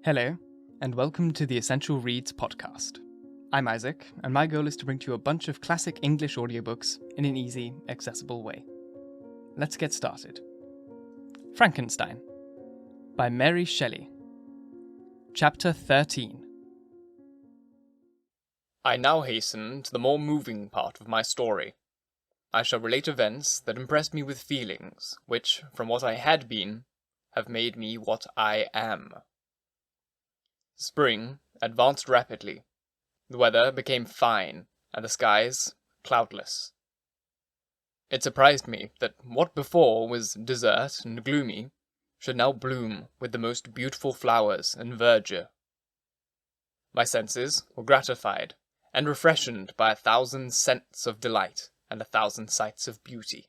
Hello, and welcome to the Essential Reads podcast. I'm Isaac, and my goal is to bring to you a bunch of classic English audiobooks in an easy, accessible way. Let's get started. Frankenstein by Mary Shelley. Chapter 13. I now hasten to the more moving part of my story. I shall relate events that impressed me with feelings which, from what I had been, have made me what I am. Spring advanced rapidly. The weather became fine, and the skies cloudless. It surprised me that what before was desert and gloomy should now bloom with the most beautiful flowers and verdure. My senses were gratified and refreshened by 1,000 scents of delight and 1,000 sights of beauty.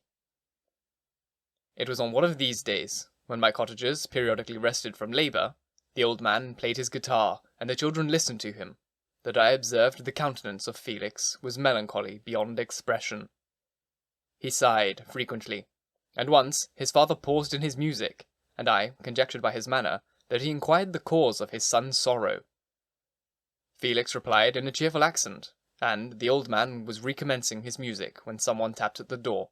It was on one of these days, when my cottagers periodically rested from labour, the old man played his guitar, and the children listened to him, that I observed the countenance of Felix was melancholy beyond expression. He sighed frequently, and once his father paused in his music, and I conjectured by his manner that he inquired the cause of his son's sorrow. Felix replied in a cheerful accent, and the old man was recommencing his music when someone tapped at the door.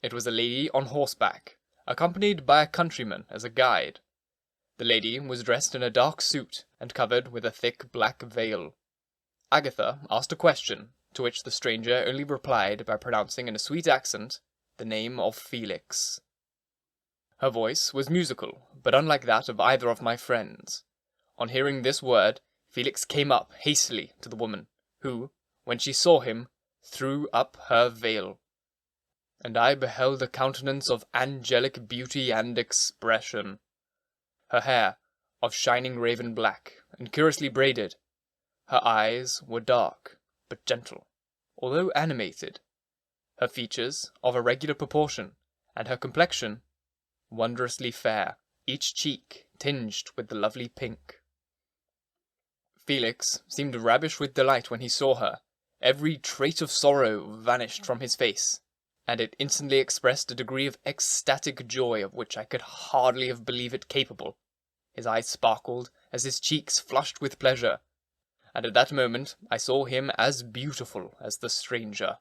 It was a lady on horseback, accompanied by a countryman as a guide. The lady was dressed in a dark suit and covered with a thick black veil. Agatha asked a question, to which the stranger only replied by pronouncing in a sweet accent the name of Felix. Her voice was musical, but unlike that of either of my friends. On hearing this word, Felix came up hastily to the woman, who, when she saw him, threw up her veil. And I beheld a countenance of angelic beauty and expression. Her hair, of shining raven black, and curiously braided. Her eyes were dark, but gentle, although animated. Her features of a regular proportion, and her complexion wondrously fair, each cheek tinged with the lovely pink. Felix seemed ravished with delight when he saw her. Every trait of sorrow vanished from his face, and it instantly expressed a degree of ecstatic joy of which I could hardly have believed it capable. His eyes sparkled as his cheeks flushed with pleasure, and at that moment I saw him as beautiful as the stranger.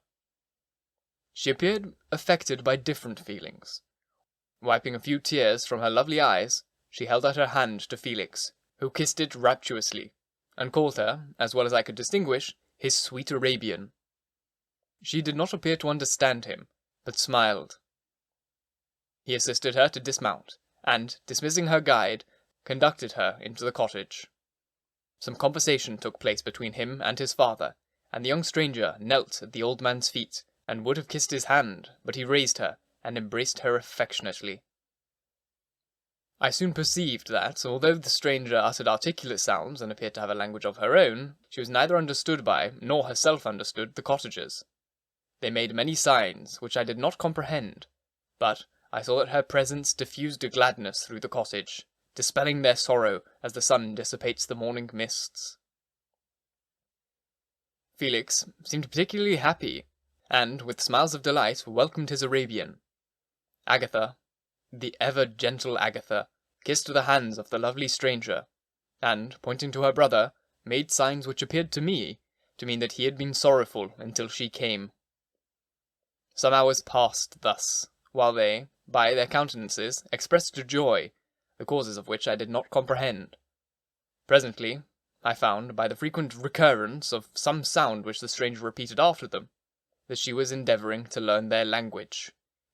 She appeared affected by different feelings. Wiping a few tears from her lovely eyes, she held out her hand to Felix, who kissed it rapturously, and called her, as well as I could distinguish, his sweet Arabian. She did not appear to understand him, but smiled. He assisted her to dismount, and, dismissing her guide, conducted her into the cottage. Some conversation took place between him and his father, and the young stranger knelt at the old man's feet, and would have kissed his hand, but he raised her, and embraced her affectionately. I soon perceived that, although the stranger uttered articulate sounds and appeared to have a language of her own, she was neither understood by, nor herself understood, the cottagers. They made many signs, which I did not comprehend, but I saw that her presence diffused a gladness through the cottage, dispelling their sorrow as the sun dissipates the morning mists. Felix seemed particularly happy, and, with smiles of delight, welcomed his Arabian. Agatha, the ever-gentle Agatha, kissed the hands of the lovely stranger, and, pointing to her brother, made signs which appeared to me to mean that he had been sorrowful until she came. Some hours passed thus, while they, by their countenances, expressed joy, the causes of which I did not comprehend. Presently, I found, by the frequent recurrence of some sound which the stranger repeated after them, that she was endeavouring to learn their language,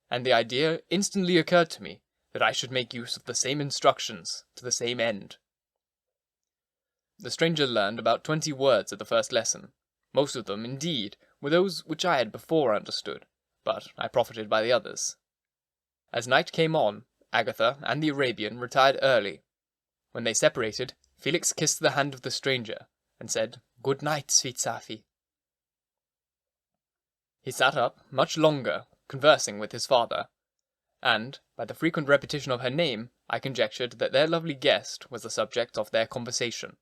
and the idea instantly occurred to me that I should make use of the same instructions to the same end. The stranger learned about 20 words at the first lesson. Most of them, indeed, were those which I had before understood, but I profited by the others. As night came on, Agatha and the Arabian retired early. When they separated, Felix kissed the hand of the stranger, and said, "Good night, sweet Safie." He sat up much longer, conversing with his father, and, by the frequent repetition of her name, I conjectured that their lovely guest was the subject of their conversation.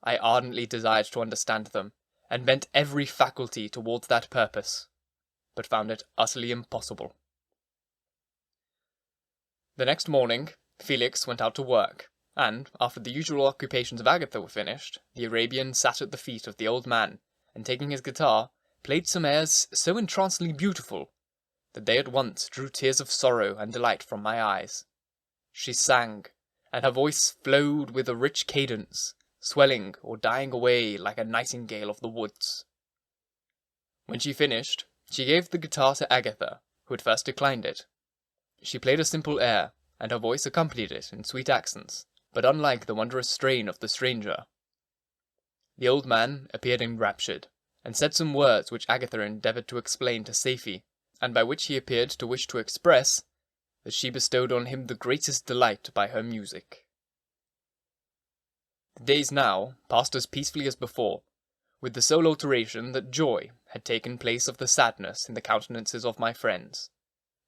I ardently desired to understand them, and bent every faculty towards that purpose, but found it utterly impossible. The next morning, Felix went out to work, and, after the usual occupations of Agatha were finished, the Arabian sat at the feet of the old man, and taking his guitar, played some airs so entrancingly beautiful that they at once drew tears of sorrow and delight from my eyes. She sang, and her voice flowed with a rich cadence, swelling or dying away like a nightingale of the woods. When she finished, she gave the guitar to Agatha, who had first declined it. She played a simple air, and her voice accompanied it in sweet accents, but unlike the wondrous strain of the stranger. The old man appeared enraptured, and said some words which Agatha endeavoured to explain to Safie, and by which he appeared to wish to express that she bestowed on him the greatest delight by her music. The days now passed as peacefully as before, with the sole alteration that joy had taken place of the sadness in the countenances of my friends.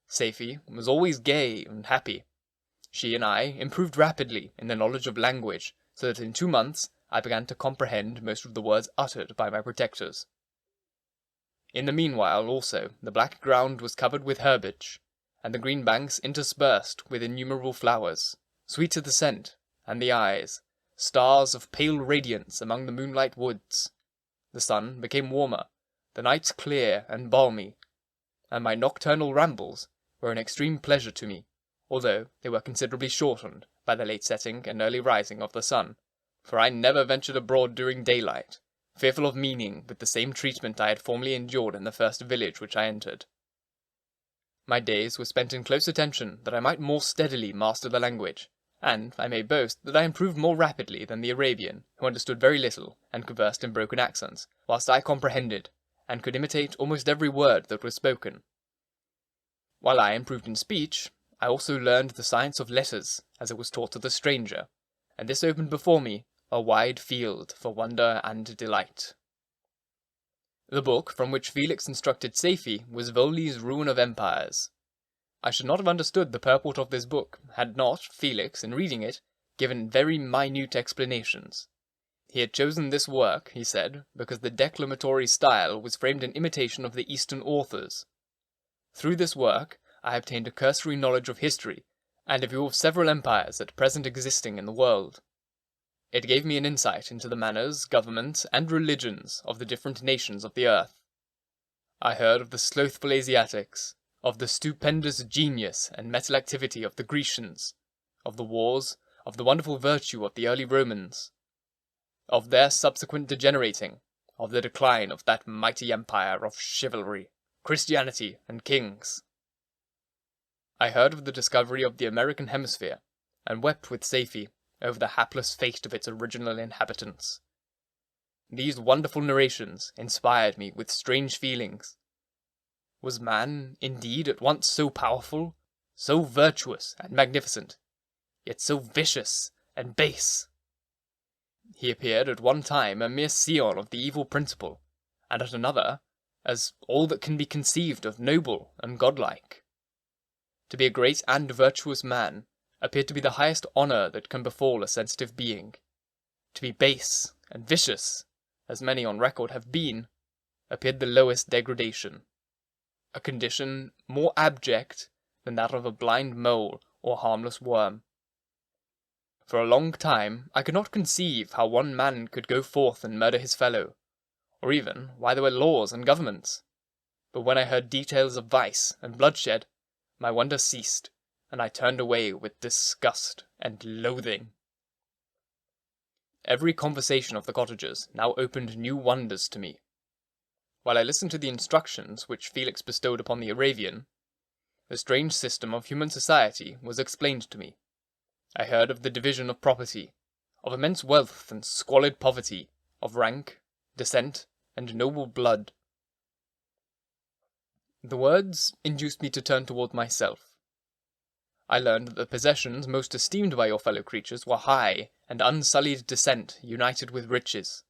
Safie was always gay and happy. She and I improved rapidly in the knowledge of language, so that in 2 months I began to comprehend most of the words uttered by my protectors. In the meanwhile, also, the black ground was covered with herbage, and the green banks interspersed with innumerable flowers, sweet to the scent and the eyes, stars of pale radiance among the moonlight woods. The sun became warmer, the nights clear and balmy, and my nocturnal rambles were an extreme pleasure to me, although they were considerably shortened by the late setting and early rising of the sun, for I never ventured abroad during daylight, fearful of meeting with the same treatment I had formerly endured in the first village which I entered. My days were spent in close attention that I might more steadily master the language, and I may boast that I improved more rapidly than the Arabian, who understood very little and conversed in broken accents, whilst I comprehended, and could imitate almost every word that was spoken. While I improved in speech, I also learned the science of letters, as it was taught to the stranger, and this opened before me a wide field for wonder and delight. The book from which Felix instructed Safie was Volney's Ruin of Empires. I should not have understood the purport of this book, had not Felix, in reading it, given very minute explanations. He had chosen this work, he said, because the declamatory style was framed in imitation of the Eastern authors. Through this work I obtained a cursory knowledge of history, and a view of several empires at present existing in the world. It gave me an insight into the manners, governments, and religions of the different nations of the earth. I heard of the slothful Asiatics, of the stupendous genius and mental activity of the Grecians, of the wars, of the wonderful virtue of the early Romans, of their subsequent degenerating, of the decline of that mighty empire of chivalry, Christianity, and kings. I heard of the discovery of the American hemisphere, and wept with Safie over the hapless fate of its original inhabitants. These wonderful narrations inspired me with strange feelings. Was man, indeed, at once so powerful, so virtuous and magnificent, yet so vicious and base? He appeared at one time a mere scion of the evil principle, and at another as all that can be conceived of noble and godlike. To be a great and virtuous man appeared to be the highest honour that can befall a sensitive being. To be base and vicious, as many on record have been, appeared the lowest degradation, a condition more abject than that of a blind mole or harmless worm. For a long time I could not conceive how one man could go forth and murder his fellow, or even why there were laws and governments. But when I heard details of vice and bloodshed, my wonder ceased, and I turned away with disgust and loathing. Every conversation of the cottagers now opened new wonders to me. While I listened to the instructions which Felix bestowed upon the Arabian, the strange system of human society was explained to me. I heard of the division of property, of immense wealth and squalid poverty, of rank, descent, and noble blood. The words induced me to turn toward myself. I learned that the possessions most esteemed by your fellow creatures were high and unsullied descent united with riches.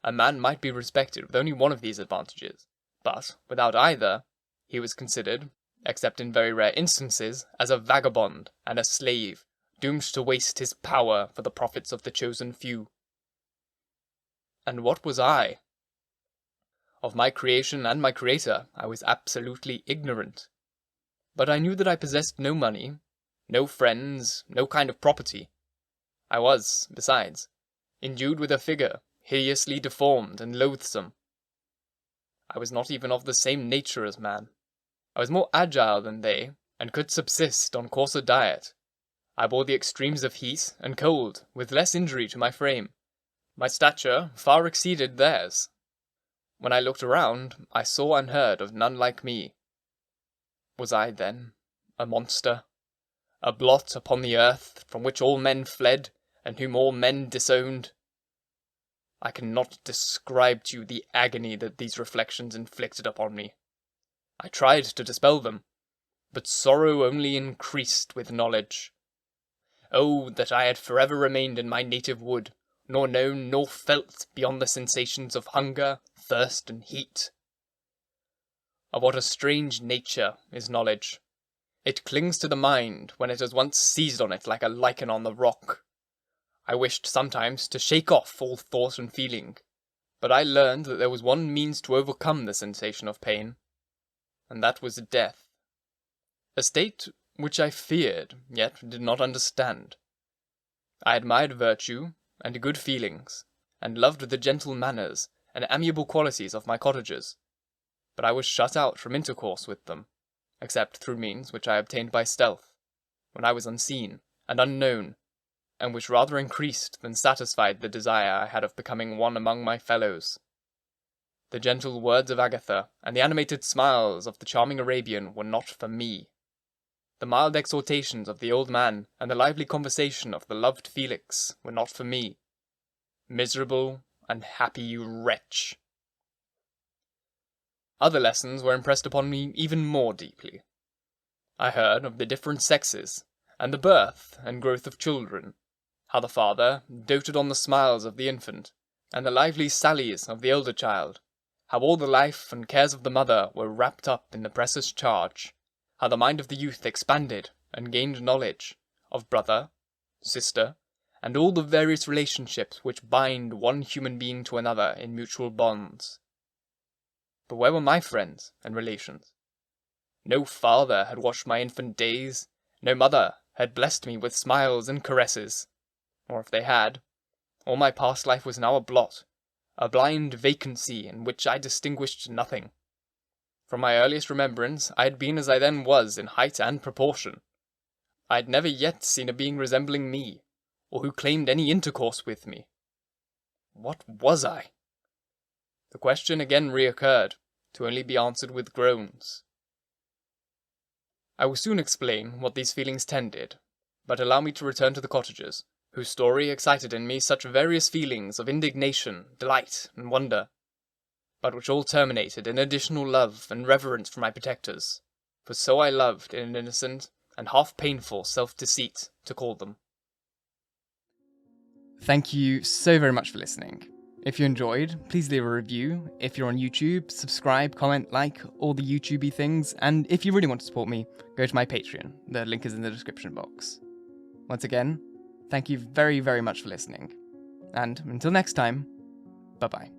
A man might be respected with only one of these advantages, but, without either, he was considered, except in very rare instances, as a vagabond and a slave, doomed to waste his power for the profits of the chosen few. And what was I? Of my creation and my creator I was absolutely ignorant. But I knew that I possessed no money, no friends, no kind of property. I was, besides, endued with a figure hideously deformed and loathsome. I was not even of the same nature as man. I was more agile than they, and could subsist on coarser diet. I bore the extremes of heat and cold with less injury to my frame. My stature far exceeded theirs. When I looked around, I saw and heard of none like me. Was I, then, a monster? A blot upon the earth, from which all men fled, and whom all men disowned? I cannot describe to you the agony that these reflections inflicted upon me. I tried to dispel them, but sorrow only increased with knowledge. Oh, that I had forever remained in my native wood, nor known nor felt beyond the sensations of hunger, thirst, and heat. Of what a strange nature is knowledge. It clings to the mind when it has once seized on it like a lichen on the rock. I wished sometimes to shake off all thought and feeling, but I learned that there was one means to overcome the sensation of pain, and that was death. A state which I feared, yet did not understand. I admired virtue and good feelings, and loved the gentle manners and amiable qualities of my cottagers, but I was shut out from intercourse with them, except through means which I obtained by stealth, when I was unseen and unknown, and which rather increased than satisfied the desire I had of becoming one among my fellows. The gentle words of Agatha and the animated smiles of the charming Arabian were not for me. The mild exhortations of the old man and the lively conversation of the loved Felix were not for me. Miserable, unhappy wretch! Other lessons were impressed upon me even more deeply. I heard of the different sexes, and the birth and growth of children, how the father doted on the smiles of the infant, and the lively sallies of the elder child, how all the life and cares of the mother were wrapped up in the precious charge, how the mind of the youth expanded and gained knowledge of brother, sister, and all the various relationships which bind one human being to another in mutual bonds. But where were my friends and relations? No father had watched my infant days, no mother had blessed me with smiles and caresses, or if they had, all my past life was now a blot, a blind vacancy in which I distinguished nothing. From my earliest remembrance I had been as I then was in height and proportion. I had never yet seen a being resembling me, or who claimed any intercourse with me. What was I? The question again reoccurred, to only be answered with groans. I will soon explain what these feelings tended, but allow me to return to the cottagers, whose story excited in me such various feelings of indignation, delight, and wonder, but which all terminated in additional love and reverence for my protectors, for so I loved in an innocent and half-painful self-deceit to call them. Thank you so very much for listening. If you enjoyed, please leave a review. If you're on YouTube, subscribe, comment, like, all the YouTubey things, and if you really want to support me, go to my Patreon. The link is in the description box. Once again, thank you very, very much for listening. And until next time, bye-bye.